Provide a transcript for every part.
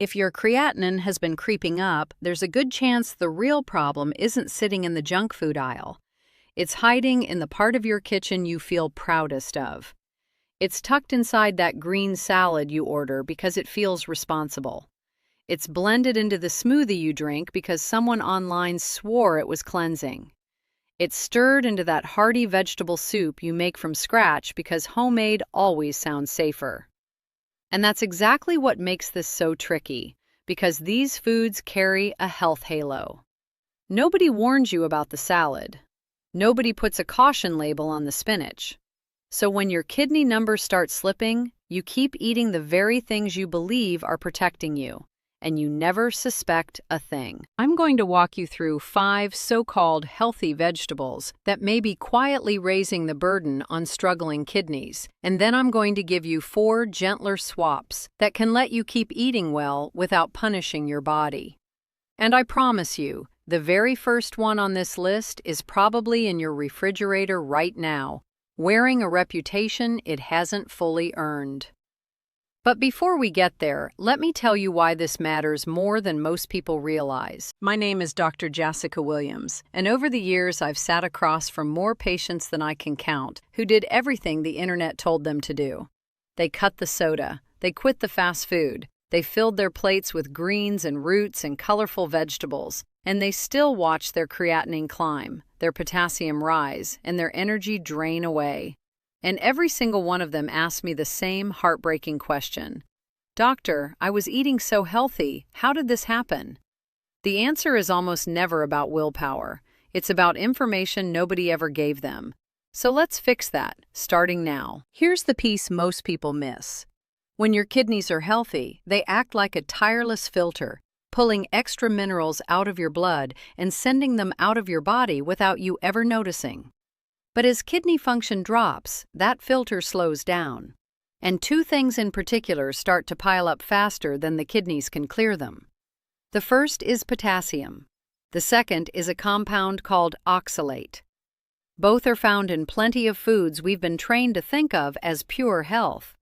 If your creatinine has been creeping up, there's a good chance the real problem isn't sitting in the junk food aisle. It's hiding in the part of your kitchen you feel proudest of. It's tucked inside that green salad you order because it feels responsible. It's blended into the smoothie you drink because someone online swore it was cleansing. It's stirred into that hearty vegetable soup you make from scratch because homemade always sounds safer. And that's exactly what makes this so tricky, because these foods carry a health halo. Nobody warns you about the salad. Nobody puts a caution label on the spinach. So when your kidney numbers start slipping, you keep eating the very things you believe are protecting you, and you never suspect a thing. I'm going to walk you through 5 so-called healthy vegetables that may be quietly raising the burden on struggling kidneys, and then I'm going to give you 4 gentler swaps that can let you keep eating well without punishing your body. And I promise you, the very first one on this list is probably in your refrigerator right now, wearing a reputation it hasn't fully earned. But before we get there, let me tell you why this matters more than most people realize. My name is Dr. Jessica Williams, and over the years I've sat across from more patients than I can count who did everything the internet told them to do. They cut the soda, they quit the fast food, they filled their plates with greens and roots and colorful vegetables, and they still watch their creatinine climb, their potassium rise, and their energy drain away. And every single one of them asked me the same heartbreaking question. Doctor, I was eating so healthy. How did this happen? The answer is almost never about willpower. It's about information nobody ever gave them. So let's fix that, starting now. Here's the piece most people miss. When your kidneys are healthy, they act like a tireless filter, pulling extra minerals out of your blood and sending them out of your body without you ever noticing. But as kidney function drops, that filter slows down. And 2 things in particular start to pile up faster than the kidneys can clear them. The first is potassium. The second is a compound called oxalate. Both are found in plenty of foods we've been trained to think of as pure health.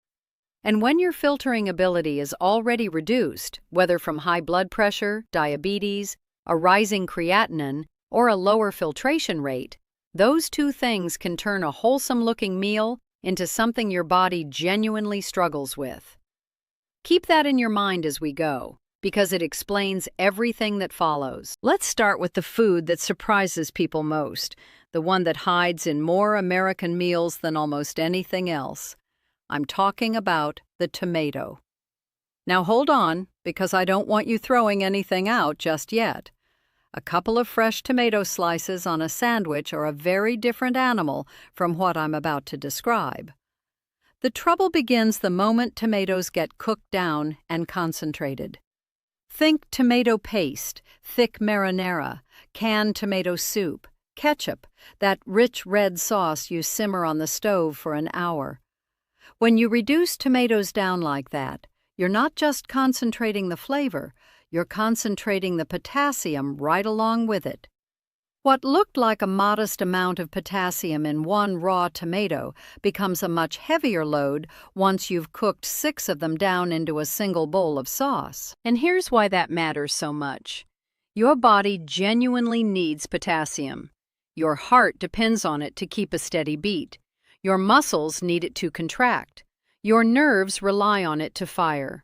And when your filtering ability is already reduced, whether from high blood pressure, diabetes, a rising creatinine, or a lower filtration rate, those 2 things can turn a wholesome-looking meal into something your body genuinely struggles with. Keep that in your mind as we go, because it explains everything that follows. Let's start with the food that surprises people most, the one that hides in more American meals than almost anything else. I'm talking about the tomato. Now hold on, because I don't want you throwing anything out just yet. A couple of fresh tomato slices on a sandwich are a very different animal from what I'm about to describe. The trouble begins the moment tomatoes get cooked down and concentrated. Think tomato paste, thick marinara, canned tomato soup, ketchup, that rich red sauce you simmer on the stove for an hour. When you reduce tomatoes down like that, you're not just concentrating the flavor, you're concentrating the potassium right along with it. What looked like a modest amount of potassium in 1 raw tomato becomes a much heavier load once you've cooked 6 of them down into a single bowl of sauce. And here's why that matters so much. Your body genuinely needs potassium. Your heart depends on it to keep a steady beat. Your muscles need it to contract. Your nerves rely on it to fire.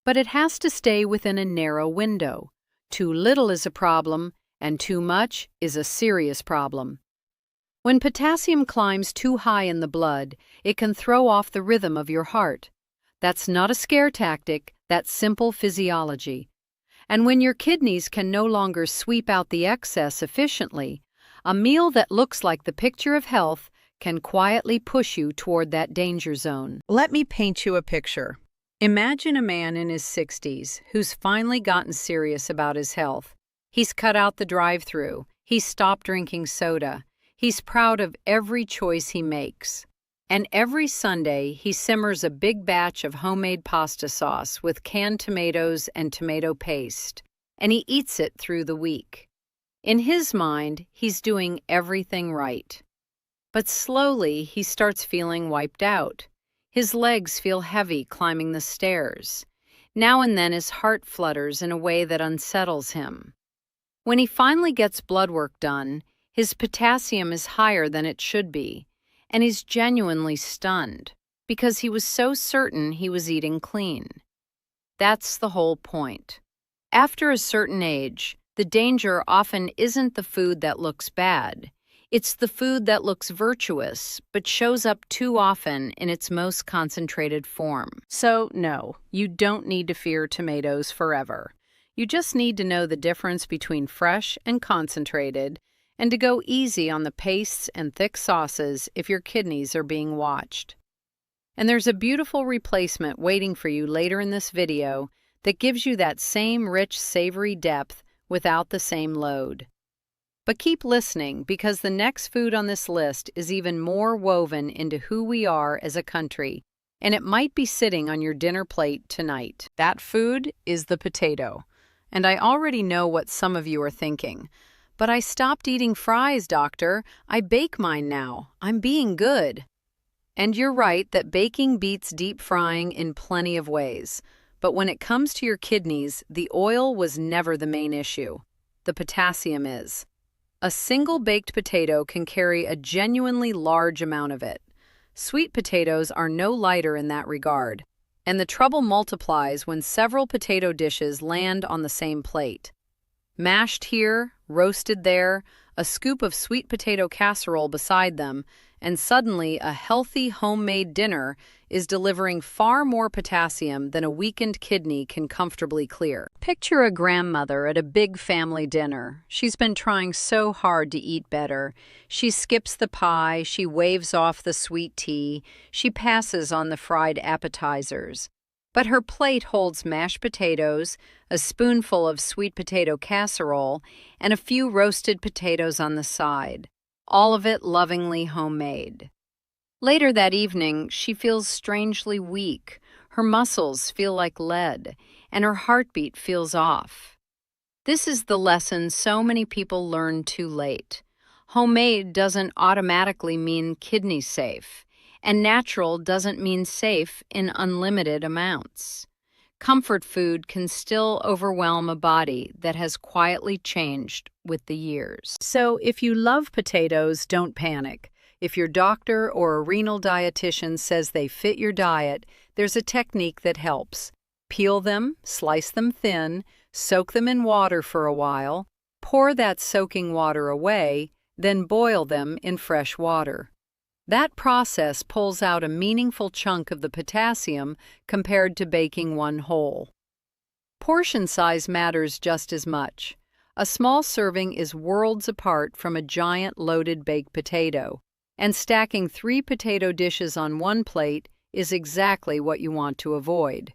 But it has to stay within a narrow window. Too little is a problem, and too much is a serious problem. When potassium climbs too high in the blood, it can throw off the rhythm of your heart. That's not a scare tactic, that's simple physiology. And when your kidneys can no longer sweep out the excess efficiently, a meal that looks like the picture of health can quietly push you toward that danger zone. Let me paint you a picture. Imagine a man in his 60s who's finally gotten serious about his health. He's cut out the drive-thru. He's stopped drinking soda. He's proud of every choice he makes. And every Sunday, he simmers a big batch of homemade pasta sauce with canned tomatoes and tomato paste, and he eats it through the week. In his mind, he's doing everything right. But slowly, he starts feeling wiped out. His legs feel heavy climbing the stairs. Now and then his heart flutters in a way that unsettles him. When he finally gets blood work done, his potassium is higher than it should be, and he's genuinely stunned because he was so certain he was eating clean. That's the whole point. After a certain age, the danger often isn't the food that looks bad. It's the food that looks virtuous, but shows up too often in its most concentrated form. So, no, you don't need to fear tomatoes forever. You just need to know the difference between fresh and concentrated, and to go easy on the pastes and thick sauces if your kidneys are being watched. And there's a beautiful replacement waiting for you later in this video that gives you that same rich, savory depth without the same load. But keep listening, because the next food on this list is even more woven into who we are as a country, and it might be sitting on your dinner plate tonight. That food is the potato. And I already know what some of you are thinking. But I stopped eating fries, doctor. I bake mine now. I'm being good. And you're right that baking beats deep frying in plenty of ways. But when it comes to your kidneys, the oil was never the main issue. The potassium is. A single baked potato can carry a genuinely large amount of it. Sweet potatoes are no lighter in that regard. And the trouble multiplies when several potato dishes land on the same plate. Mashed here, roasted there, a scoop of sweet potato casserole beside them, and suddenly a healthy homemade dinner is delivering far more potassium than a weakened kidney can comfortably clear. Picture a grandmother at a big family dinner. She's been trying so hard to eat better. She skips the pie, she waves off the sweet tea, she passes on the fried appetizers. But her plate holds mashed potatoes, a spoonful of sweet potato casserole, and a few roasted potatoes on the side. All of it lovingly homemade. Later that evening, she feels strangely weak. Her muscles feel like lead, and her heartbeat feels off. This is the lesson so many people learn too late. Homemade doesn't automatically mean kidney safe, and natural doesn't mean safe in unlimited amounts. Comfort food can still overwhelm a body that has quietly changed with the years. So if you love potatoes, don't panic. If your doctor or a renal dietitian says they fit your diet, there's a technique that helps. Peel them, slice them thin, soak them in water for a while, pour that soaking water away, then boil them in fresh water. That process pulls out a meaningful chunk of the potassium compared to baking one whole. Portion size matters just as much. A small serving is worlds apart from a giant loaded baked potato, and stacking 3 potato dishes on one plate is exactly what you want to avoid.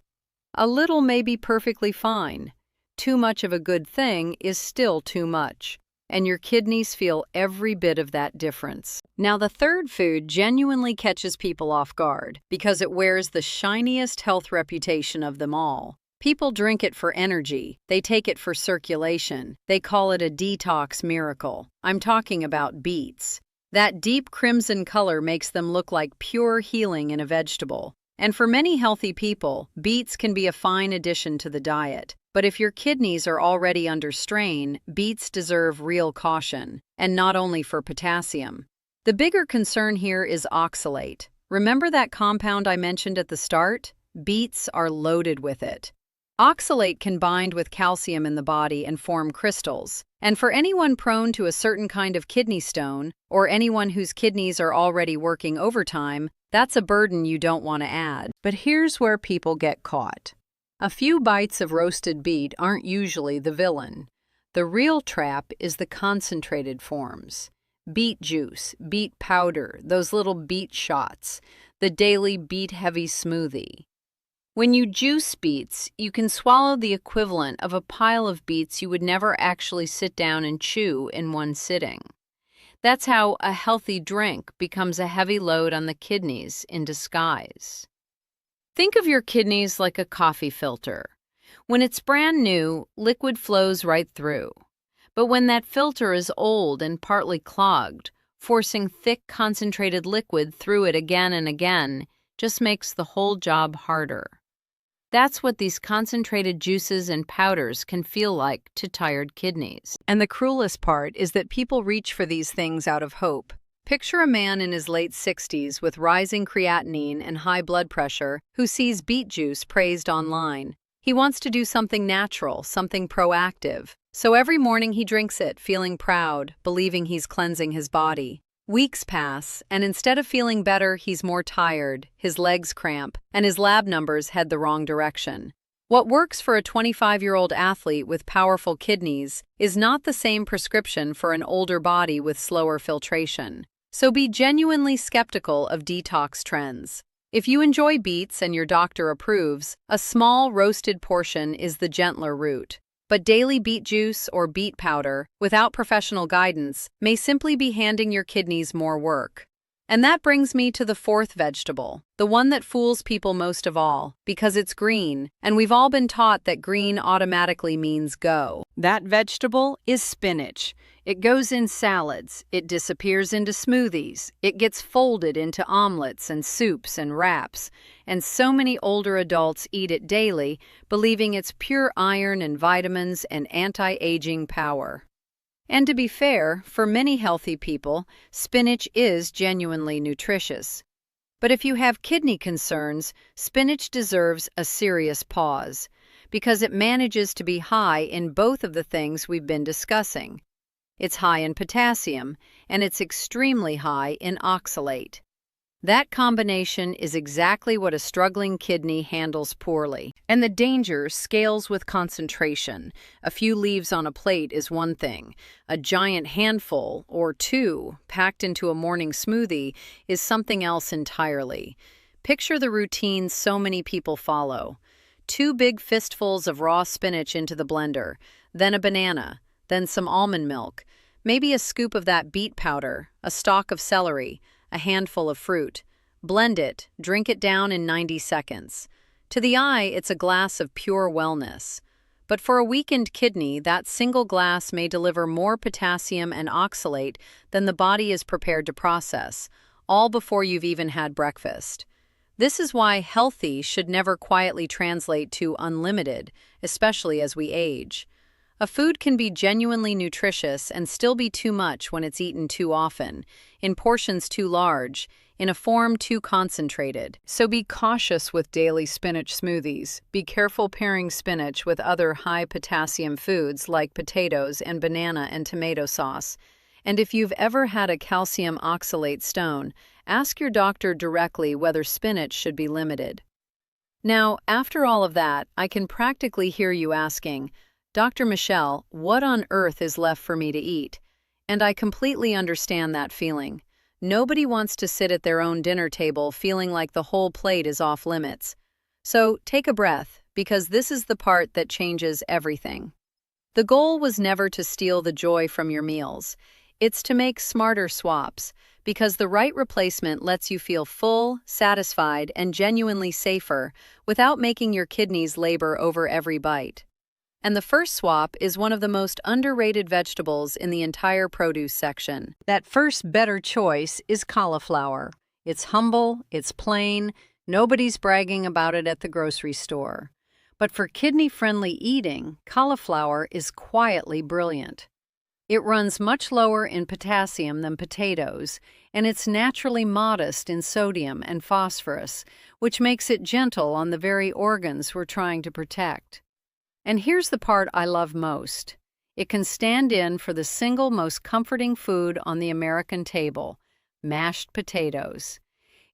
A little may be perfectly fine. Too much of a good thing is still too much, and your kidneys feel every bit of that difference. Now, the third food genuinely catches people off guard because it wears the shiniest health reputation of them all. People drink it for energy. They take it for circulation. They call it a detox miracle. I'm talking about beets. That deep crimson color makes them look like pure healing in a vegetable. And for many healthy people, beets can be a fine addition to the diet. But if your kidneys are already under strain, beets deserve real caution, and not only for potassium. The bigger concern here is oxalate. Remember that compound I mentioned at the start? Beets are loaded with it. Oxalate can bind with calcium in the body and form crystals. And for anyone prone to a certain kind of kidney stone, or anyone whose kidneys are already working overtime, that's a burden you don't want to add. But here's where people get caught. A few bites of roasted beet aren't usually the villain. The real trap is the concentrated forms. Beet juice, beet powder, those little beet shots, the daily beet-heavy smoothie. When you juice beets, you can swallow the equivalent of a pile of beets you would never actually sit down and chew in one sitting. That's how a healthy drink becomes a heavy load on the kidneys in disguise. Think of your kidneys like a coffee filter. When it's brand new, liquid flows right through. But when that filter is old and partly clogged, forcing thick, concentrated liquid through it again and again just makes the whole job harder. That's what these concentrated juices and powders can feel like to tired kidneys. And the cruelest part is that people reach for these things out of hope. Picture a man in his late 60s with rising creatinine and high blood pressure who sees beet juice praised online. He wants to do something natural, something proactive. So every morning he drinks it, feeling proud, believing he's cleansing his body. Weeks pass, and instead of feeling better, he's more tired, his legs cramp, and his lab numbers head the wrong direction. What works for a 25-year-old athlete with powerful kidneys is not the same prescription for an older body with slower filtration. So be genuinely skeptical of detox trends. If you enjoy beets and your doctor approves, a small roasted portion is the gentler route. But daily beet juice or beet powder, without professional guidance, may simply be handing your kidneys more work. And that brings me to the fourth vegetable, the one that fools people most of all, because it's green, and we've all been taught that green automatically means go. That vegetable is spinach. It goes in salads, it disappears into smoothies, it gets folded into omelets and soups and wraps, and so many older adults eat it daily, believing it's pure iron and vitamins and anti-aging power. And to be fair, for many healthy people, spinach is genuinely nutritious. But if you have kidney concerns, spinach deserves a serious pause, because it manages to be high in both of the things we've been discussing. It's high in potassium, and it's extremely high in oxalate. That combination is exactly what a struggling kidney handles poorly. And the danger scales with concentration. A few leaves on a plate is one thing. A giant handful, or two, packed into a morning smoothie is something else entirely. Picture the routine so many people follow. 2 big fistfuls of raw spinach into the blender, then a banana, then some almond milk, maybe a scoop of that beet powder, a stalk of celery, a handful of fruit. Blend it, drink it down in 90 seconds. To the eye, it's a glass of pure wellness. But for a weakened kidney, that single glass may deliver more potassium and oxalate than the body is prepared to process, all before you've even had breakfast. This is why healthy should never quietly translate to unlimited, especially as we age. A food can be genuinely nutritious and still be too much when it's eaten too often, in portions too large, in a form too concentrated. So be cautious with daily spinach smoothies. Be careful pairing spinach with other high-potassium foods like potatoes and banana and tomato sauce. And if you've ever had a calcium oxalate stone, ask your doctor directly whether spinach should be limited. Now, after all of that, I can practically hear you asking, Dr. Michelle, what on earth is left for me to eat? And I completely understand that feeling. Nobody wants to sit at their own dinner table feeling like the whole plate is off limits. So take a breath, because this is the part that changes everything. The goal was never to steal the joy from your meals. It's to make smarter swaps, because the right replacement lets you feel full, satisfied, and genuinely safer without making your kidneys labor over every bite. And the first swap is one of the most underrated vegetables in the entire produce section. That first better choice is cauliflower. It's humble, it's plain, nobody's bragging about it at the grocery store. But for kidney-friendly eating, cauliflower is quietly brilliant. It runs much lower in potassium than potatoes, and it's naturally modest in sodium and phosphorus, which makes it gentle on the very organs we're trying to protect. And here's the part I love most. It can stand in for the single most comforting food on the American table, mashed potatoes.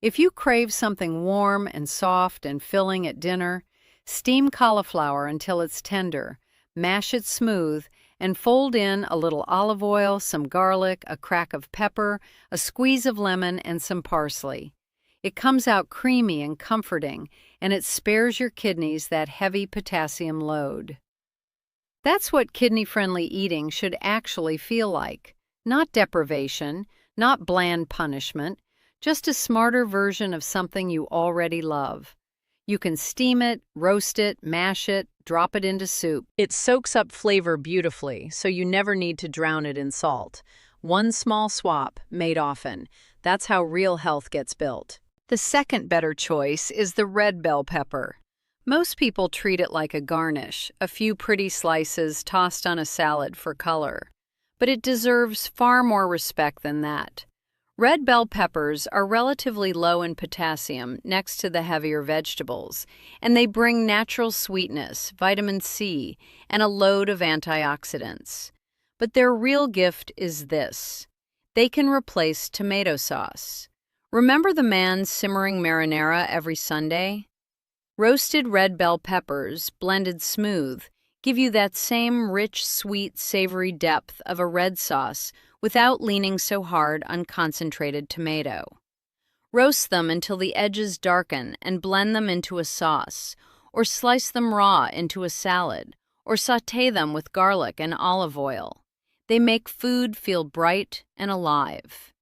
If you crave something warm and soft and filling at dinner, steam cauliflower until it's tender, mash it smooth, and fold in a little olive oil, some garlic, a crack of pepper, a squeeze of lemon, and some parsley. It comes out creamy and comforting, and it spares your kidneys that heavy potassium load. That's what kidney-friendly eating should actually feel like. Not deprivation, not bland punishment, just a smarter version of something you already love. You can steam it, roast it, mash it, drop it into soup. It soaks up flavor beautifully, so you never need to drown it in salt. One small swap, made often. That's how real health gets built. The second better choice is the red bell pepper. Most people treat it like a garnish, a few pretty slices tossed on a salad for color. But it deserves far more respect than that. Red bell peppers are relatively low in potassium next to the heavier vegetables, and they bring natural sweetness, vitamin C, and a load of antioxidants. But their real gift is this: they can replace tomato sauce. Remember the man simmering marinara every Sunday? Roasted red bell peppers, blended smooth, give you that same rich, sweet, savory depth of a red sauce without leaning so hard on concentrated tomato. Roast them until the edges darken and blend them into a sauce, or slice them raw into a salad, or sauté them with garlic and olive oil. They make food feel bright and alive.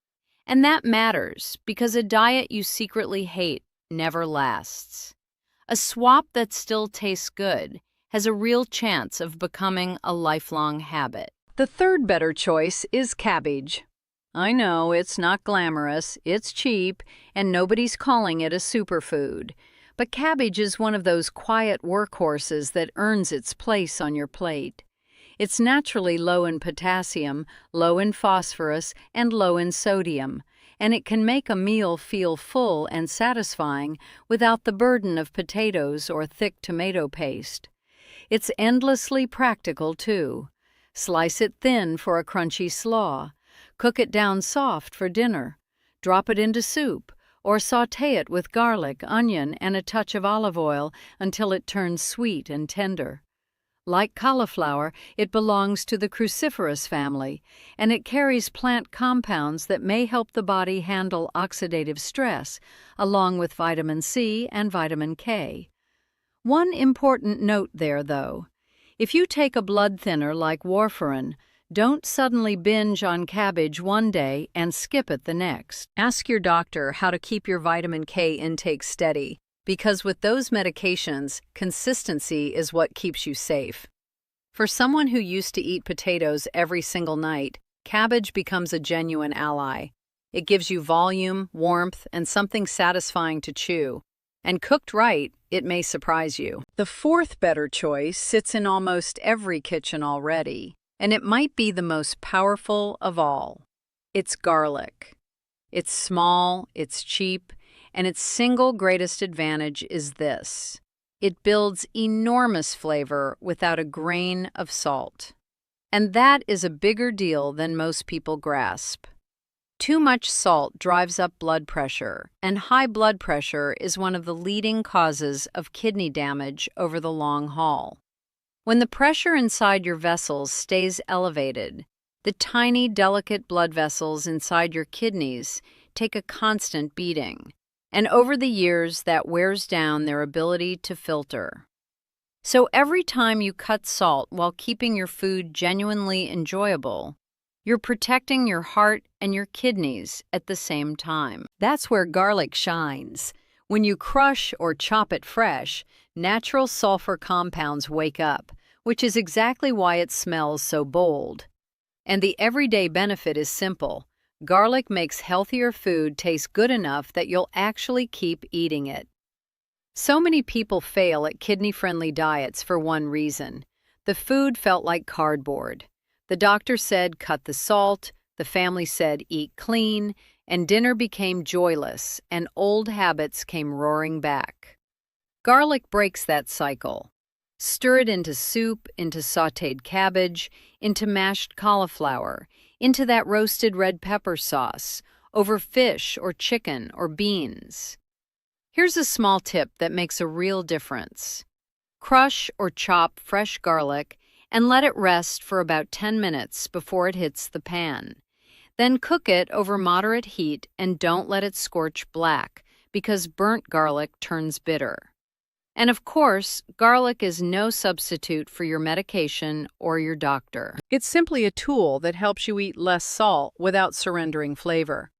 And that matters because a diet you secretly hate never lasts. A swap that still tastes good has a real chance of becoming a lifelong habit. The third better choice is cabbage. I know it's not glamorous, it's cheap, and nobody's calling it a superfood. But cabbage is one of those quiet workhorses that earns its place on your plate. It's naturally low in potassium, low in phosphorus, and low in sodium, and it can make a meal feel full and satisfying without the burden of potatoes or thick tomato paste. It's endlessly practical, too. Slice it thin for a crunchy slaw, cook it down soft for dinner, drop it into soup, or sauté it with garlic, onion, and a touch of olive oil until it turns sweet and tender. Like cauliflower, it belongs to the cruciferous family, and it carries plant compounds that may help the body handle oxidative stress, along with vitamin C and vitamin K. One important note there, though. If you take a blood thinner like warfarin, don't suddenly binge on cabbage one day and skip it the next. Ask your doctor how to keep your vitamin K intake steady, because with those medications, consistency is what keeps you safe. For someone who used to eat potatoes every single night, cabbage becomes a genuine ally. It gives you volume, warmth, and something satisfying to chew. And cooked right, it may surprise you. The fourth better choice sits in almost every kitchen already, and it might be the most powerful of all. It's garlic. It's small, it's cheap, and its single greatest advantage is this: it builds enormous flavor without a grain of salt. And that is a bigger deal than most people grasp. Too much salt drives up blood pressure, and high blood pressure is one of the leading causes of kidney damage over the long haul. When the pressure inside your vessels stays elevated, the tiny, delicate blood vessels inside your kidneys take a constant beating. And over the years, that wears down their ability to filter. So every time you cut salt while keeping your food genuinely enjoyable, you're protecting your heart and your kidneys at the same time. That's where garlic shines. When you crush or chop it fresh, natural sulfur compounds wake up, which is exactly why it smells so bold. And the everyday benefit is simple. Garlic makes healthier food taste good enough that you'll actually keep eating it. So many people fail at kidney-friendly diets for one reason. The food felt like cardboard. The doctor said cut the salt, the family said eat clean, and dinner became joyless, and old habits came roaring back. Garlic breaks that cycle. Stir it into soup, into sautéed cabbage, into mashed cauliflower, into that roasted red pepper sauce, over fish or chicken or beans. Here's a small tip that makes a real difference. Crush or chop fresh garlic and let it rest for about 10 minutes before it hits the pan. Then cook it over moderate heat and don't let it scorch black, because burnt garlic turns bitter. And of course, garlic is no substitute for your medication or your doctor. It's simply a tool that helps you eat less salt without surrendering flavor,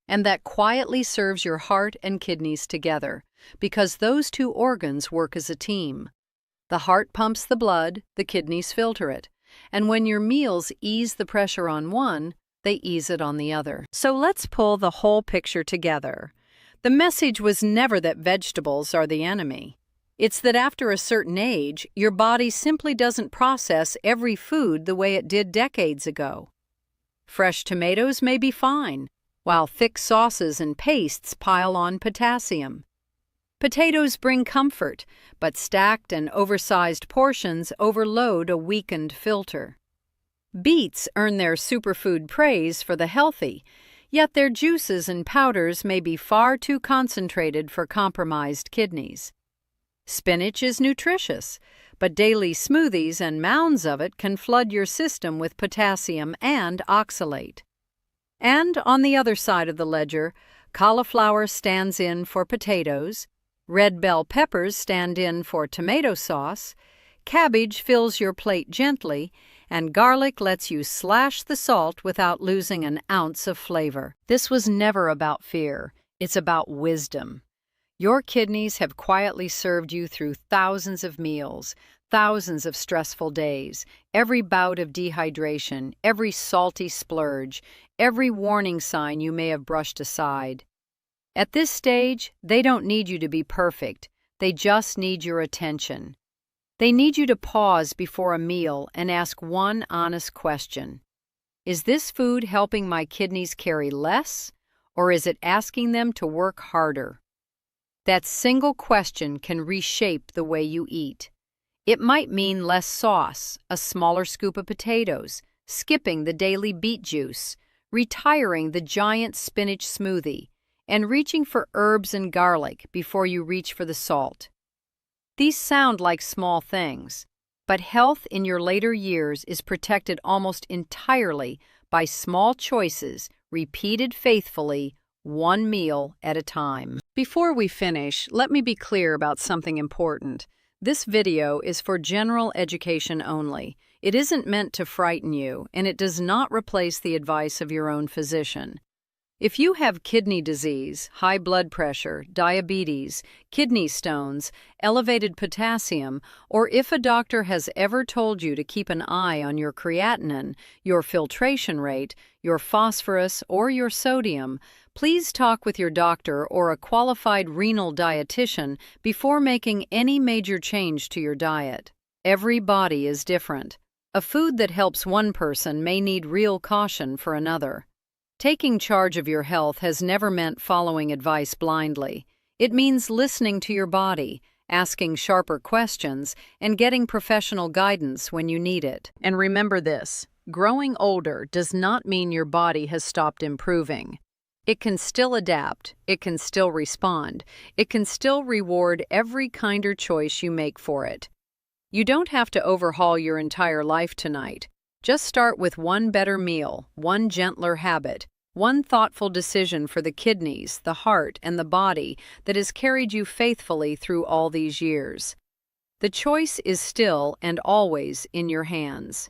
and that quietly serves your heart and kidneys together, because those two organs work as a team. The heart pumps the blood, the kidneys filter it, and when your meals ease the pressure on one, they ease it on the other. So let's pull the whole picture together. The message was never that vegetables are the enemy. It's that after a certain age, your body simply doesn't process every food the way it did decades ago. Fresh tomatoes may be fine, while thick sauces and pastes pile on potassium. Potatoes bring comfort, but stacked and oversized portions overload a weakened filter. Beets earn their superfood praise for the healthy, yet their juices and powders may be far too concentrated for compromised kidneys. Spinach is nutritious, but daily smoothies and mounds of it can flood your system with potassium and oxalate. And on the other side of the ledger, cauliflower stands in for potatoes, red bell peppers stand in for tomato sauce, cabbage fills your plate gently, and garlic lets you slash the salt without losing an ounce of flavor. This was never about fear. It's about wisdom. Your kidneys have quietly served you through thousands of meals, thousands of stressful days, every bout of dehydration, every salty splurge, every warning sign you may have brushed aside. At this stage, they don't need you to be perfect. They just need your attention. They need you to pause before a meal and ask one honest question. Is this food helping my kidneys carry less, or is it asking them to work harder? That single question can reshape the way you eat. It might mean less sauce, a smaller scoop of potatoes, skipping the daily beet juice, retiring the giant spinach smoothie, and reaching for herbs and garlic before you reach for the salt. These sound like small things, but health in your later years is protected almost entirely by small choices repeated faithfully, one meal at a time. Before we finish, let me be clear about something important. This video is for general education only. It isn't meant to frighten you, and it does not replace the advice of your own physician. If you have kidney disease, high blood pressure, diabetes, kidney stones, elevated potassium, or if a doctor has ever told you to keep an eye on your creatinine, your filtration rate, your phosphorus, or your sodium, please talk with your doctor or a qualified renal dietitian before making any major change to your diet. Every body is different. A food that helps one person may need real caution for another. Taking charge of your health has never meant following advice blindly. It means listening to your body, asking sharper questions, and getting professional guidance when you need it. And remember this, growing older does not mean your body has stopped improving. It can still adapt, it can still respond, it can still reward every kinder choice you make for it. You don't have to overhaul your entire life tonight. Just start with one better meal, one gentler habit, one thoughtful decision for the kidneys, the heart, and the body that has carried you faithfully through all these years. The choice is still and always in your hands.